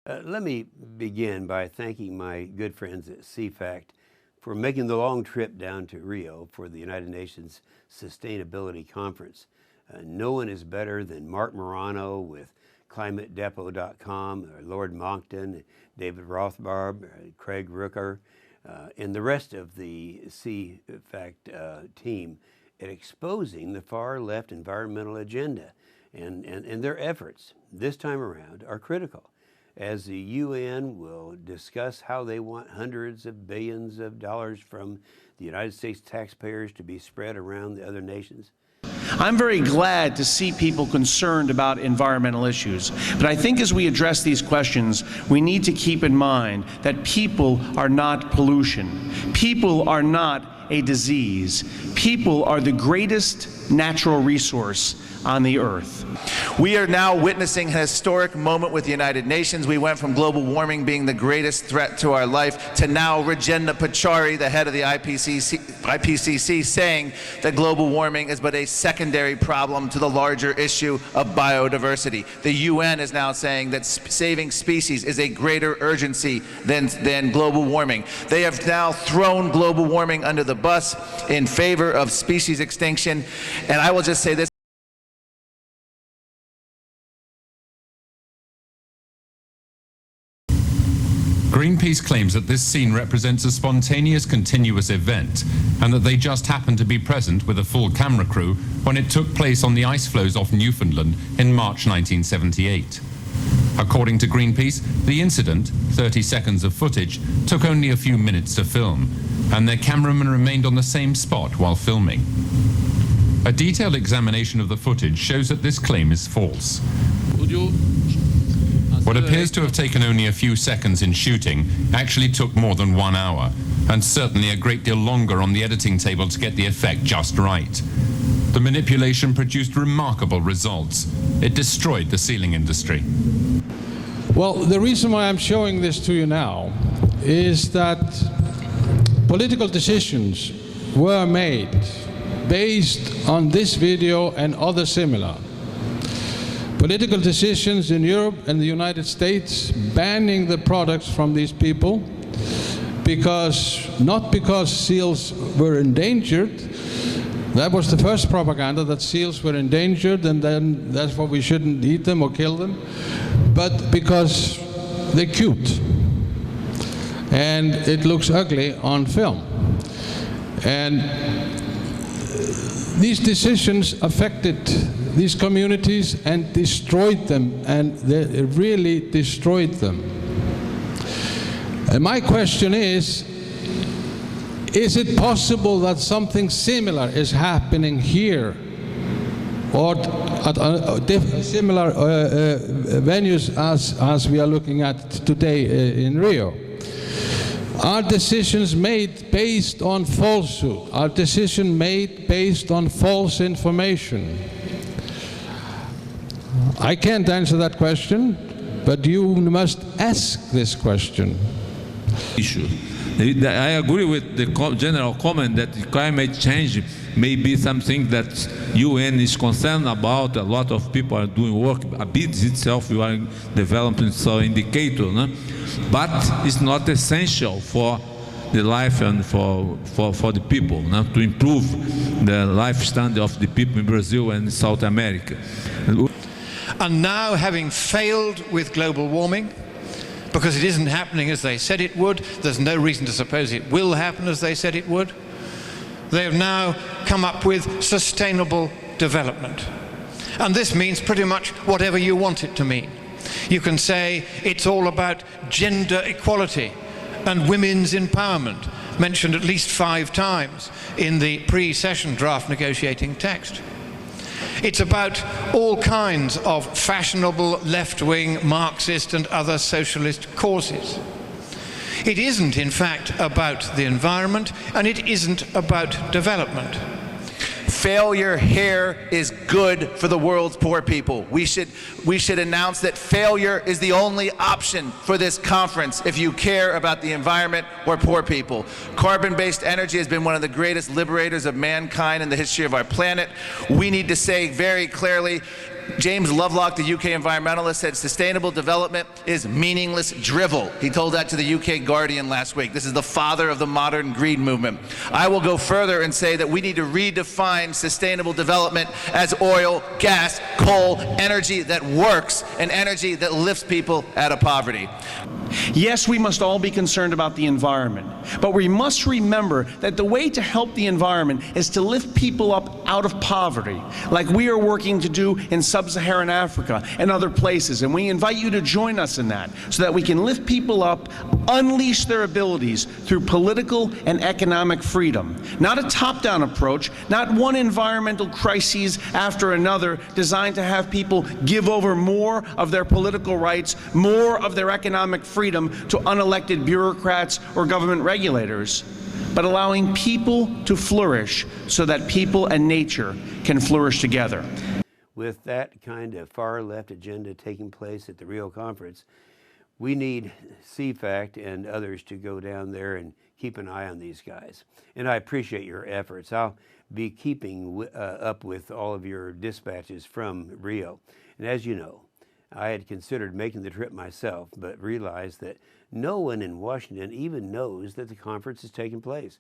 Let me begin by thanking my good friends at CFACT for making the long trip down to Rio for the United Nations Sustainability Conference. No one is better than Marc Morano with climatedepot.com, Lord Monckton, David Rothbard, Craig Rooker, and the rest of the CFACT team at exposing the far left environmental agenda. And their efforts this time around are critical, as the UN will discuss how they want hundreds of billions of dollars from the United States taxpayers to be spread around the other nations. I'm very glad to see people concerned about environmental issues, but I think as we address these questions, we need to keep in mind that people are not pollution. People are not a disease. People are the greatest natural resource on the earth. We are now witnessing a historic moment with the United Nations. We went from global warming being the greatest threat to our life to now Rajendra Pachauri, the head of the IPCC, saying that global warming is but a secondary problem to the larger issue of biodiversity. The UN is now saying that saving species is a greater urgency than global warming. They have now thrown global warming under the bus in favor of species extinction. And I will just say this. Greenpeace claims that this scene represents a spontaneous, continuous event, and that they just happened to be present with a full camera crew when it took place on the ice floes off Newfoundland in March 1978. According to Greenpeace, the incident, 30 seconds of footage, took only a few minutes to film, and their cameraman remained on the same spot while filming. A detailed examination of the footage shows that this claim is false. What appears to have taken only a few seconds in shooting actually took more than 1 hour, and certainly a great deal longer on the editing table to get the effect just right. The manipulation produced remarkable results. It destroyed the sealing industry. Well, the reason why I'm showing this to you now is that political decisions were made based on this video and other similar. Political decisions in Europe and the United States banning the products from these people not because seals were endangered. That was the first propaganda, that seals were endangered and then that's why we shouldn't eat them or kill them, but because they're cute and it looks ugly on film. And these decisions affected these communities and destroyed them, and they really destroyed them. And my question is it possible that something similar is happening here or at similar venues as we are looking at today in Rio? Are decisions made based on falsehood? Are decisions made based on false information? I can't answer that question, but you must ask this question. I agree with the general comment that climate change may be something that UN is concerned about. A lot of people are doing work. BIDS itself, we are developing some indicator, no? But it's not essential for the life and for the people, no? To improve the life standard of the people in Brazil and South America. And now, having failed with global warming, because it isn't happening as they said it would, there's no reason to suppose it will happen as they said it would, they have now come up with sustainable development. And this means pretty much whatever you want it to mean. You can say it's all about gender equality and women's empowerment, mentioned at least 5 times in the pre-session draft negotiating text. It's about all kinds of fashionable left-wing Marxist and other socialist causes. It isn't, in fact, about the environment, and it isn't about development. Failure here is good for the world's poor people. We should announce that failure is the only option for this conference if you care about the environment or poor people. Carbon-based energy has been one of the greatest liberators of mankind in the history of our planet. We need to say very clearly, James Lovelock, the UK environmentalist, said sustainable development is meaningless drivel. He told that to the UK Guardian last week. This is the father of the modern green movement. I will go further and say that we need to redefine sustainable development as oil, gas, coal, energy that works, and energy that lifts people out of poverty. Yes, we must all be concerned about the environment, but we must remember that the way to help the environment is to lift people up out of poverty, like we are working to do in sub-Saharan Africa and other places. And we invite you to join us in that so that we can lift people up, unleash their abilities through political and economic freedom. Not a top-down approach, not one environmental crisis after another designed to have people give over more of their political rights, more of their economic freedom to unelected bureaucrats or government regulators, but allowing people to flourish so that people and nature can flourish together. With that kind of far-left agenda taking place at the Rio conference, we need CFACT and others to go down there and keep an eye on these guys. And I appreciate your efforts. I'll be keeping up with all of your dispatches from Rio. And as you know, I had considered making the trip myself, but realized that no one in Washington even knows that the conference is taking place.